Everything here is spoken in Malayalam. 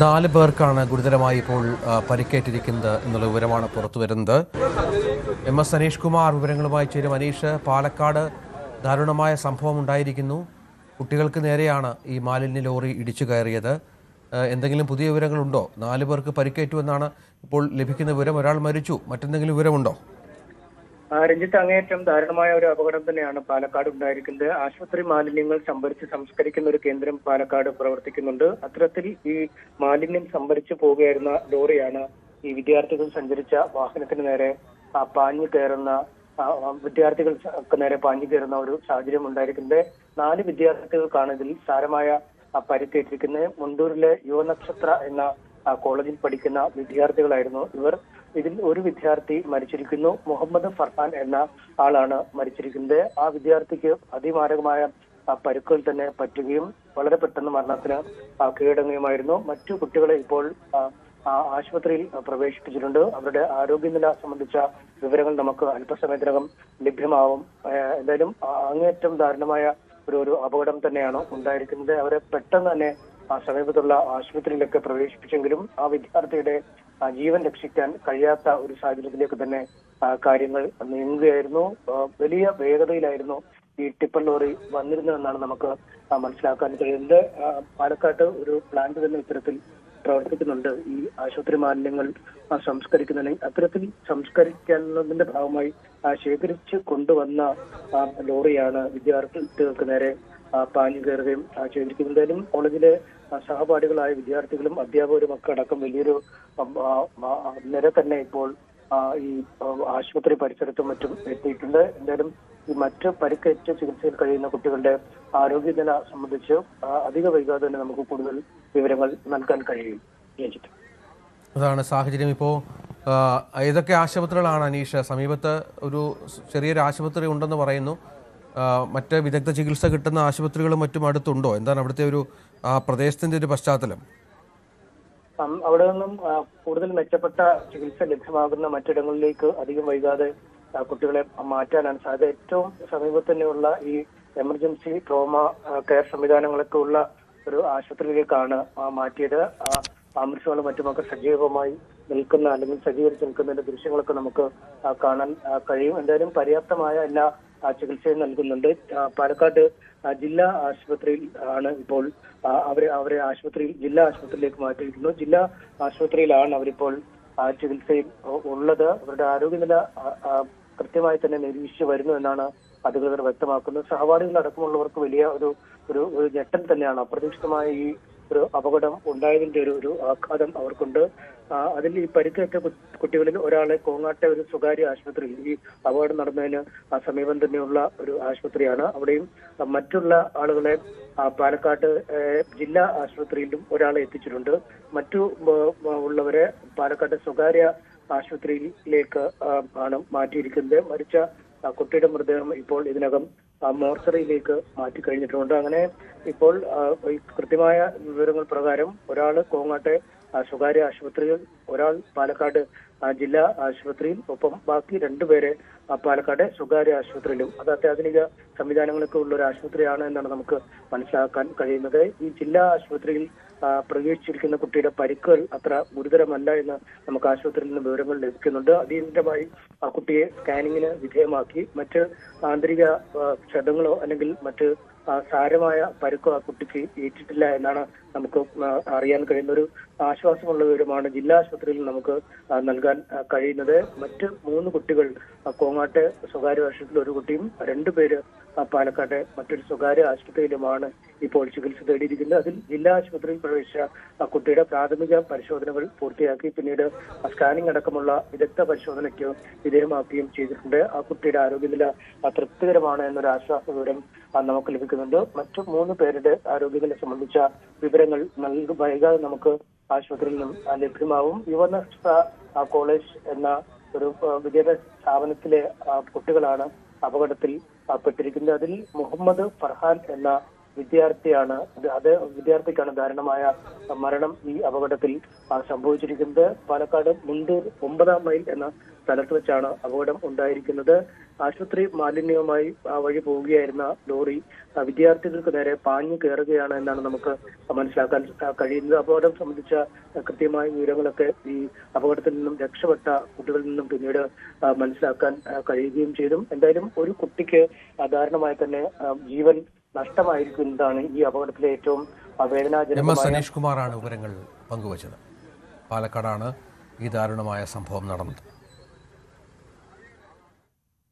4 പേർക്കാണ് ഗുരുതരമായി ഇപ്പോൾ പരിക്കേറ്റിരിക്കുന്നത് എന്നുള്ള വിവരമാണ് പുറത്തുവരുന്നത്. MS അനീഷ് കുമാർ വിവരങ്ങളുമായി ചേരും. അനീഷ്, പാലക്കാട് ദാരുണമായ സംഭവം ഉണ്ടായിരിക്കുന്നു. കുട്ടികൾക്ക് നേരെയാണ് ഈ മാലിന്യ ലോറി ഇടിച്ചു കയറിയത്. എന്തെങ്കിലും പുതിയ വിവരങ്ങളുണ്ടോ? 4 പേർക്ക് പരിക്കേറ്റു എന്നാണ് ഇപ്പോൾ ലഭിക്കുന്ന വിവരം. ഒരാൾ മരിച്ചു. മറ്റെന്തെങ്കിലും വിവരമുണ്ടോ? രഞ്ജിത്ത്, അങ്ങേയറ്റം ദാരുണമായ ഒരു അപകടം തന്നെയാണ് പാലക്കാട് ഉണ്ടായിരിക്കുന്നത്. ആശുപത്രി മാലിന്യങ്ങൾ സംഭരിച്ച് സംസ്കരിക്കുന്ന ഒരു കേന്ദ്രം പാലക്കാട് പ്രവർത്തിക്കുന്നുണ്ട്. അത്തരത്തിൽ ഈ മാലിന്യം സംഭരിച്ചു പോവുകയായിരുന്ന ലോറിയാണ് ഈ വിദ്യാർത്ഥികൾ സഞ്ചരിച്ച വാഹനത്തിന് നേരെ പാഞ്ഞു കയറുന്ന വിദ്യാർത്ഥികൾക്ക് നേരെ പാഞ്ഞു കയറുന്ന ഒരു സാഹചര്യം ഉണ്ടായിരിക്കുന്നത്. 4 വിദ്യാർത്ഥികൾക്കാണ് ഇതിൽ സാരമായ പരിക്കേറ്റിരിക്കുന്നത്. മുണ്ടൂരിലെ യുവനക്ഷത്ര എന്ന കോളേജിൽ പഠിക്കുന്ന വിദ്യാർത്ഥികളായിരുന്നു ഇവർ. ഇതിൽ ഒരു വിദ്യാർത്ഥി മരിച്ചിരിക്കുന്നു. മുഹമ്മദ് ഫർഹാൻ എന്ന ആളാണ് മരിച്ചിരിക്കുന്നത്. ആ വിദ്യാർത്ഥിക്ക് അതിമാരകമായ പരുക്കുകൾ തന്നെ പറ്റുകയും വളരെ പെട്ടെന്ന് മരണത്തിന് കീഴടങ്ങുകയുമായിരുന്നു. മറ്റു കുട്ടികളെ ഇപ്പോൾ ആശുപത്രിയിൽ പ്രവേശിപ്പിച്ചിട്ടുണ്ട്. അവരുടെ ആരോഗ്യനില സംബന്ധിച്ച വിവരങ്ങൾ നമുക്ക് അല്പസമയത്തിനകം ലഭ്യമാവും. എന്തായാലും അങ്ങേയറ്റം ദാരുണമായ ഒരു അപകടം തന്നെയാണ് ഉണ്ടായിരിക്കുന്നത്. അവരെ പെട്ടെന്ന് തന്നെ സമീപത്തുള്ള ആശുപത്രിയിലൊക്കെ പ്രവേശിപ്പിച്ചെങ്കിലും ആ വിദ്യാർത്ഥിയുടെ ജീവൻ രക്ഷിക്കാൻ കഴിയാത്ത ഒരു സാഹചര്യത്തിലേക്ക് തന്നെ കാര്യങ്ങൾ നീങ്ങുകയായിരുന്നു. വലിയ വേഗതയിലായിരുന്നു ഈ ടിപ്പർ ലോറി വന്നിരുന്നതെന്നാണ് നമുക്ക് മനസ്സിലാക്കാൻ കഴിയുന്നത്. പാലക്കാട്ട് ഒരു പ്ലാന്റ് തന്നെ ഇത്തരത്തിൽ പ്രവർത്തിക്കുന്നുണ്ട്. ഈ ആശുപത്രി മാലിന്യങ്ങൾ സംസ്കരിക്കുന്നതിന് അത്തരത്തിൽ സംസ്കരിക്കുന്നതിന്റെ ഭാഗമായി ശേഖരിച്ച് കൊണ്ടുവന്ന ലോറിയാണ് വിദ്യാർത്ഥികൾക്ക് നേരെ പാഞ്ഞു കയറുകയും ചെയ്തിരിക്കുന്നത്. എന്തായാലും കോളേജിലെ സഹപാഠികളായ വിദ്യാർത്ഥികളും അധ്യാപകരും ഒക്കെ അടക്കം വലിയൊരു നിര തന്നെ ഇപ്പോൾ ഈ ആശുപത്രി പരിസരത്തും മറ്റും എത്തിയിട്ടുണ്ട്. എന്തായാലും ഈ മറ്റ് പരിക്കേറ്റ് ചികിത്സയിൽ കഴിയുന്ന കുട്ടികളുടെ ആരോഗ്യനില സംബന്ധിച്ച് അധിക വൈകാതെ തന്നെ നമുക്ക് കൂടുതൽ വിവരങ്ങൾ നൽകാൻ കഴിയും. അതാണ് സാഹചര്യം. ഇപ്പോൾ ഏതൊക്കെ ആശുപത്രികളാണ് അനീഷ്? സമീപത്ത് ഒരു ചെറിയൊരു ആശുപത്രി ഉണ്ടെന്ന് പറയുന്നു. മറ്റ് വിദഗ്ധ ചികിത്സ കിട്ടുന്ന ആശുപത്രികളും മറ്റും അടുത്തുണ്ടോ? എന്താണ് അവിടുത്തെ ഒരു പ്രദേശത്തിന്റെ ഒരു പശ്ചാത്തലം? അവിടെ നിന്നും കൂടുതൽ മെച്ചപ്പെട്ട ചികിത്സ ലഭ്യമാകുന്ന മറ്റിടങ്ങളിലേക്ക് അധികം വൈകാതെ കുട്ടികളെ മാറ്റാനാണ് സാധ്യത. ഏറ്റവും സമീപത്ത് തന്നെയുള്ള ഈ എമർജൻസി ട്രോമ കെയർ സംവിധാനങ്ങളൊക്കെ ഉള്ള ഒരു ആശുപത്രിയിലേക്കാണ് മാറ്റിയത്. ആംബുലൻസുകളും മറ്റുമൊക്കെ സജീവമായി നിൽക്കുന്ന അല്ലെങ്കിൽ സജ്ജീകരിച്ച് നിൽക്കുന്നതിന്റെ ദൃശ്യങ്ങളൊക്കെ നമുക്ക് കാണാൻ കഴിയും. എന്തായാലും പര്യാപ്തമായ എല്ലാ ചികിത്സയും നൽകുന്നുണ്ട്. പാലക്കാട് ജില്ലാ ആശുപത്രിയിൽ ആണ് ഇപ്പോൾ അവരെ ജില്ലാ ആശുപത്രിയിലേക്ക് മാറ്റിയിരിക്കുന്നു. ജില്ലാ ആശുപത്രിയിലാണ് അവരിപ്പോൾ ചികിത്സയിൽ ഉള്ളത്. അവരുടെ ആരോഗ്യനില കൃത്യമായി തന്നെ നിരീക്ഷിച്ചു വരുന്നു എന്നാണ് അധികൃതർ വ്യക്തമാക്കുന്നത്. സഹപാഠികൾ അടക്കമുള്ളവർക്ക് വലിയ ഒരു ഞെട്ടൽ തന്നെയാണ്. അപ്രതീക്ഷിതമായ ഈ ഒരു അപകടം ഉണ്ടായതിന്റെ ഒരു ആഘാതം അവർക്കുണ്ട്. അതിൽ ഈ പരിക്കേറ്റ കുട്ടികളിൽ ഒരാളെ കോങ്ങാട്ടെ ഒരു സ്വകാര്യ ആശുപത്രിയിൽ, ഈ അപകടം നടന്നതിന് സമീപം തന്നെയുള്ള ഒരു ആശുപത്രിയാണ്, അവിടെയും മറ്റുള്ള ആളുകളെ പാലക്കാട് ജില്ലാ ആശുപത്രിയിലും ഒരാളെ എത്തിച്ചിട്ടുണ്ട്. മറ്റു ഉള്ളവരെ പാലക്കാട് സ്വകാര്യ ആശുപത്രിയിലേക്ക് ആണ് മാറ്റിയിരിക്കുന്നത്. മരിച്ച കുട്ടിയുടെ മൃതദേഹം ഇപ്പോൾ ഇതിനകം മോർച്ചറിയിലേക്ക് മാറ്റി കഴിഞ്ഞിട്ടുണ്ട്. അങ്ങനെ ഇപ്പോൾ കൃത്യമായ വിവരങ്ങൾ പ്രകാരം ഒരാള് കോങ്ങാട്ടെ സ്വകാര്യ ആശുപത്രിയിൽ, ഒരാൾ പാലക്കാട് ജില്ലാ ആശുപത്രിയിൽ, ഒപ്പം ബാക്കി 2 പേരെ പാലക്കാട് സ്വകാര്യ ആശുപത്രിയിലും. അത് അത്യാധുനിക സംവിധാനങ്ങളൊക്കെ ഉള്ള ഒരു ആശുപത്രിയാണ് എന്നാണ് നമുക്ക് മനസ്സിലാക്കാൻ കഴിയുന്നത്. ഈ ജില്ലാ ആശുപത്രിയിൽ പ്രവേശിച്ചിരിക്കുന്ന കുട്ടിയുടെ പരിക്കുകൾ അത്ര ഗുരുതരമല്ല എന്ന് നമുക്ക് ആശുപത്രിയിൽ നിന്ന് വിവരങ്ങൾ ലഭിക്കുന്നുണ്ട്. അടിയന്തരമായി ആ കുട്ടിയെ സ്കാനിങ്ങിന് വിധേയമാക്കി. മറ്റ് ആന്തരിക ക്ഷതങ്ങളോ അല്ലെങ്കിൽ മറ്റ് സാരമായ പരുക്കോ ആ കുട്ടിക്ക് ഏറ്റിട്ടില്ല എന്നാണ് നമുക്ക് അറിയാൻ കഴിയുന്ന ഒരു ആശ്വാസമുള്ള വിവരമാണ് ജില്ലാ ആശുപത്രിയിൽ നമുക്ക് നൽകാൻ കഴിയുന്നത്. മറ്റ് 3 കുട്ടികൾ കോങ്ങാട്ടെ സ്വകാര്യ ആശുപത്രിയിൽ, ഒരു കുട്ടിയും 2 പേര് പാലക്കാട്ടെ മറ്റൊരു സ്വകാര്യ ആശുപത്രിയിലുമാണ് ഇപ്പോൾ ചികിത്സ തേടിയിരിക്കുന്നത്. അതിൽ ജില്ലാ ആശുപത്രിയിൽ പ്രവേശിച്ച കുട്ടിയുടെ പ്രാഥമിക പരിശോധനകൾ പൂർത്തിയാക്കി പിന്നീട് സ്കാനിംഗ് അടക്കമുള്ള വിദഗ്ധ പരിശോധനയ്ക്ക് വിധേയമാക്കുകയും ചെയ്തിട്ടുണ്ട്. ആ കുട്ടിയുടെ ആരോഗ്യനില തൃപ്തികരമാണ് എന്നൊരു ആശ്വാസ വിവരം നമുക്ക് ലഭിക്കുന്നുണ്ട്. മറ്റു 3 പേരുടെ ആരോഗ്യനില സംബന്ധിച്ച വിവരങ്ങൾ വൈകാതെ നമുക്ക് ആശുപത്രിയിൽ നിന്നും ലഭ്യമാവും. യുവനക്ഷത്ര കോളേജ് എന്ന ഒരു വിദ്യാഭ്യാസ സ്ഥാപനത്തിലെ കുട്ടികളാണ് അപകടത്തിൽ പെട്ടിരിക്കുന്നത്. അതിൽ മുഹമ്മദ് ഫർഹാൻ എന്ന വിദ്യാർത്ഥിയാണ്. അത് വിദ്യാർത്ഥിക്കാണ് ദാരുണമായ മരണം ഈ അപകടത്തിൽ സംഭവിച്ചിരിക്കുന്നത്. പാലക്കാട് മുണ്ടൂർ 9-ാം മൈൽ എന്ന സ്ഥലത്ത് വെച്ചാണ് അപകടം ഉണ്ടായിരിക്കുന്നത്. ആശുപത്രി മാലിന്യവുമായി വഴി പോവുകയായിരുന്ന ലോറി വിദ്യാർത്ഥികൾക്ക് നേരെ പാഞ്ഞു കയറുകയാണ് എന്നാണ് നമുക്ക് മനസ്സിലാക്കാൻ കഴിയുന്നത്. അപകടം സംബന്ധിച്ച കൃത്യമായ വിവരങ്ങളൊക്കെ ഈ അപകടത്തിൽ നിന്നും രക്ഷപ്പെട്ട കുട്ടികളിൽ നിന്നും പിന്നീട് മനസ്സിലാക്കാൻ കഴിയുകയും ചെയ്തു. എന്തായാലും ഒരു കുട്ടിക്ക് ദാരുണമായി തന്നെ ജീവൻ നഷ്ടമായിരിക്കുന്നതാണ് ഈ അപകടത്തിലെ ഏറ്റവും വേദനാജനകമായ. സനീഷ് കുമാറാണ് വിവരങ്ങൾ പങ്കുവച്ചത്. പാലക്കാടാണ് ഈ ദാരുണമായ സംഭവം നടന്നത്.